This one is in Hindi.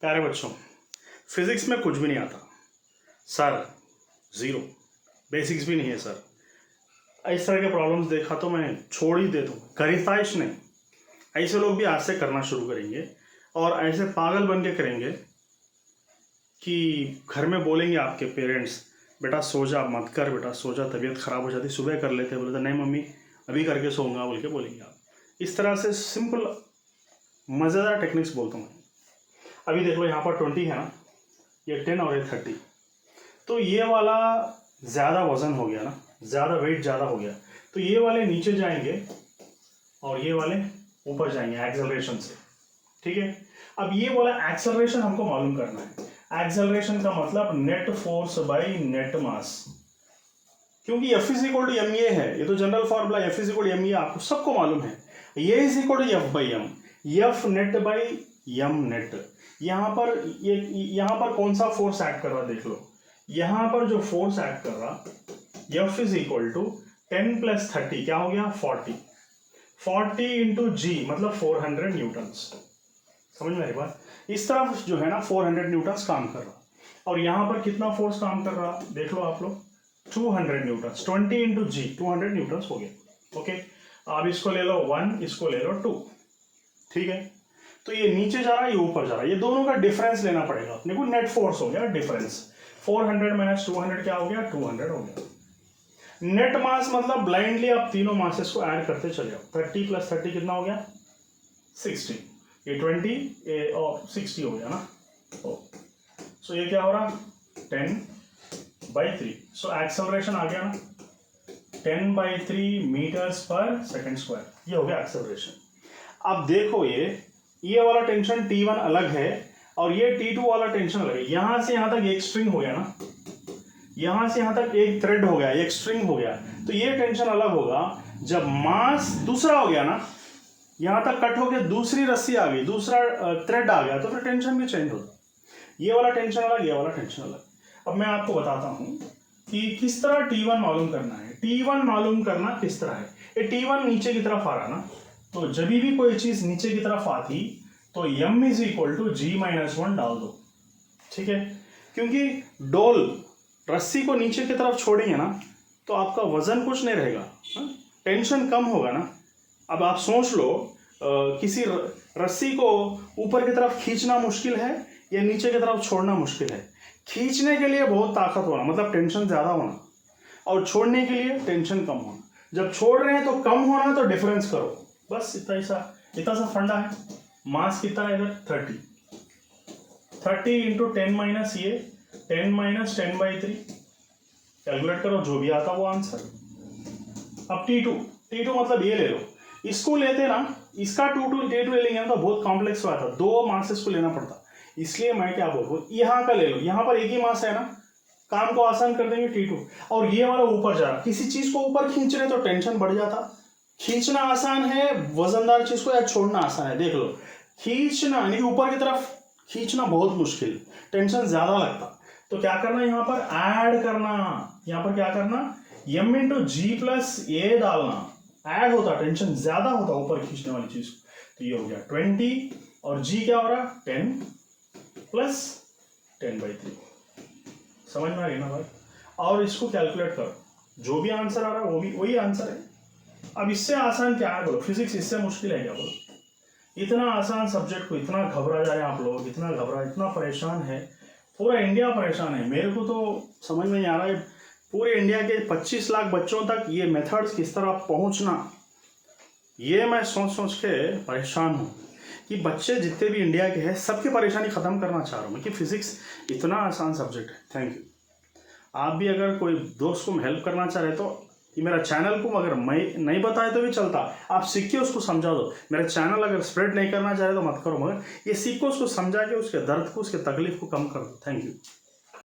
प्यारे बच्चों, फिजिक्स में कुछ भी नहीं आता सर, ज़ीरो, बेसिक्स भी नहीं है सर। इस तरह के प्रॉब्लम्स देखा तो मैं छोड़ ही देता हूँ, ख्वाहिश नहीं। ऐसे लोग भी आज से करना शुरू करेंगे और ऐसे पागल बन के करेंगे कि घर में बोलेंगे आपके पेरेंट्स, बेटा सो जा, मत कर बेटा सो जा, तबीयत ख़राब हो जाती, सुबह कर लेते, बोले तो नहीं मम्मी अभी करके सोऊंगा बोल के बोलेंगे आप। इस तरह से सिंपल मज़ेदार टेक्निक्स बोलता हूँ मैं। अभी देख लो यहाँ पर 20 है ना, ये 10 और ये 30, तो ये वाला ज़्यादा वज़न हो गया ना, ज़्यादा वेट ज़्यादा हो गया, तो ये वाले नीचे जाएंगे और ये वाले ऊपर जाएंगे एक्सेलरेशन से। ठीक है, अब ये वाला एक्सेलरेशन हमको मालूम करना है। एक्सेलरेशन का मतलब net force by net mass, क्योंकि F is equal to M A है, ये तो general formula F is equal to M A आपको सबको मालूम है। ये is equal to F by M, F net by M net. यहाँ पर कौन सा फोर्स एक्ट कर रहा देख लो, यहाँ पर जो फोर्स एक्ट कर रहा F इज इक्वल टू 10 + 30 क्या हो गया 40 इंटू जी मतलब 400 न्यूटन्स। समझ में आई बात? इस तरफ जो है ना 400 न्यूटन्स काम कर रहा, और यहाँ पर कितना फोर्स काम कर रहा देख लो आप लोग, 200 न्यूटन्स। 20 इंटू जी 200 न्यूटन्स हो गया। ओके, अब इसको ले लो 1, इसको ले लो 2। ठीक है, तो ये नीचे जा रहा है, ये ऊपर जा रहा है, ये दोनों का डिफरेंस लेना पड़ेगा अपने को। नेट फोर्स हो गया डिफरेंस, 400 माइनस 200 क्या हो गया 200 हो गया। नेट मास मतलब ब्लाइंडली आप तीनों मासेस को ऐड करते चले जाओ। 30 + 30 कितना हो गया 60, ये 20 और 60 हो गया ना। सो ये क्या हो रहा 10/3। सो एक्सेलरेशन आ गया ना 10/3 मीटर्स पर सेकंड स्क्वायर, ये हो गया एक्सेलरेशन। अब देखो ये वाला टेंशन T1 अलग है और ये T2 वाला टेंशन अलग है। यहां से यहां तक एक स्ट्रिंग हो गया ना, यहां से यहां तक एक थ्रेड हो गया, एक स्ट्रिंग हो गया, तो ये टेंशन अलग होगा। जब मास दूसरा हो गया ना, यहां तक कट हो गया, दूसरी रस्सी आ गई, दूसरा थ्रेड आ गया, तो फिर टेंशन भी चेंज होता। ये वाला टेंशन अलग, ये वाला टेंशन अलग। अब मैं आपको बताता हूं कि किस तरह T1 मालूम करना है। T1 मालूम करना किस तरह है, ये T1 नीचे की तरफ आ रहा ना, तो जब भी कोई चीज नीचे की तरफ आती तो m is equal to G - 1 डाल दो। ठीक है, क्योंकि डोल रस्सी को नीचे की तरफ छोड़ेंगे ना तो आपका वजन कुछ नहीं रहेगा, टेंशन कम होगा ना। अब आप सोच लो, किसी रस्सी को ऊपर की तरफ खींचना मुश्किल है या नीचे की तरफ छोड़ना मुश्किल है। खींचने के लिए बहुत ताकत होना मतलब टेंशन ज्यादा होना, और छोड़ने के लिए टेंशन कम होना। जब छोड़ रहे हैं तो कम होना, तो डिफरेंस करो, बस इतना सा फंडा है। मास कितना है इधर 30 इंटू 10 माइनस ये 10 माइनस 10/3, कैलकुलेट करो जो भी आता वो आंसर। अब T2 मतलब ये ले लो, इसको लेते ना, इसका T2 ले लेंगे ना तो बहुत कॉम्प्लेक्स हुआ था, 2 मासेस को लेना पड़ता। इसलिए मैं क्या बोलूँ, यहाँ का ले लो, यहाँ पर एक ही मास है ना, काम को आसान कर देंगे T2। और ये वाला ऊपर जा रहा, किसी चीज को ऊपर खींच रहे तो टेंशन बढ़ जाता। खींचना आसान है वजनदार चीज को, या छोड़ना आसान है। देख लो, खींचना यानी ऊपर की तरफ खींचना बहुत मुश्किल, टेंशन ज्यादा लगता। तो क्या करना, यहाँ पर ऐड करना, यहाँ पर क्या करना m इंटू जी प्लस ए डालना, ऐड होता, टेंशन ज्यादा होता ऊपर खींचने वाली चीज। तो ये हो गया 20 और g क्या हो रहा 10 प्लस 10/3। समझ में आ रही ना भाई? और इसको कैलकुलेट करो, जो भी आंसर आ रहा है वो भी वही आंसर है। अब इससे आसान क्या है बोलो, फिजिक्स इससे मुश्किल है क्या बोलो? इतना आसान सब्जेक्ट को इतना घबरा जा रहे हैं आप लोग, इतना परेशान है, पूरा इंडिया परेशान है। मेरे को तो समझ में नहीं आ रहा है, पूरे इंडिया के 25 लाख बच्चों तक ये मेथड्स किस तरह पहुंचना, ये मैं सोच के परेशान हूँ कि बच्चे जितने भी इंडिया के हैं सबकी परेशानी ख़त्म करना चाह रहा हूँ मैं कि फिजिक्स इतना आसान सब्जेक्ट है। Thank you. आप भी अगर कोई दोस्त को हेल्प करना चाह रहे तो कि मेरा चैनल को अगर मैं नहीं बताए तो भी चलता, आप सीख के उसको समझा दो। मेरा चैनल अगर स्प्रेड नहीं करना चाह रहे तो मत करो, मगर ये सीख को उसको समझा के उसके दर्द को, उसके तकलीफ को कम कर दो। Thank you.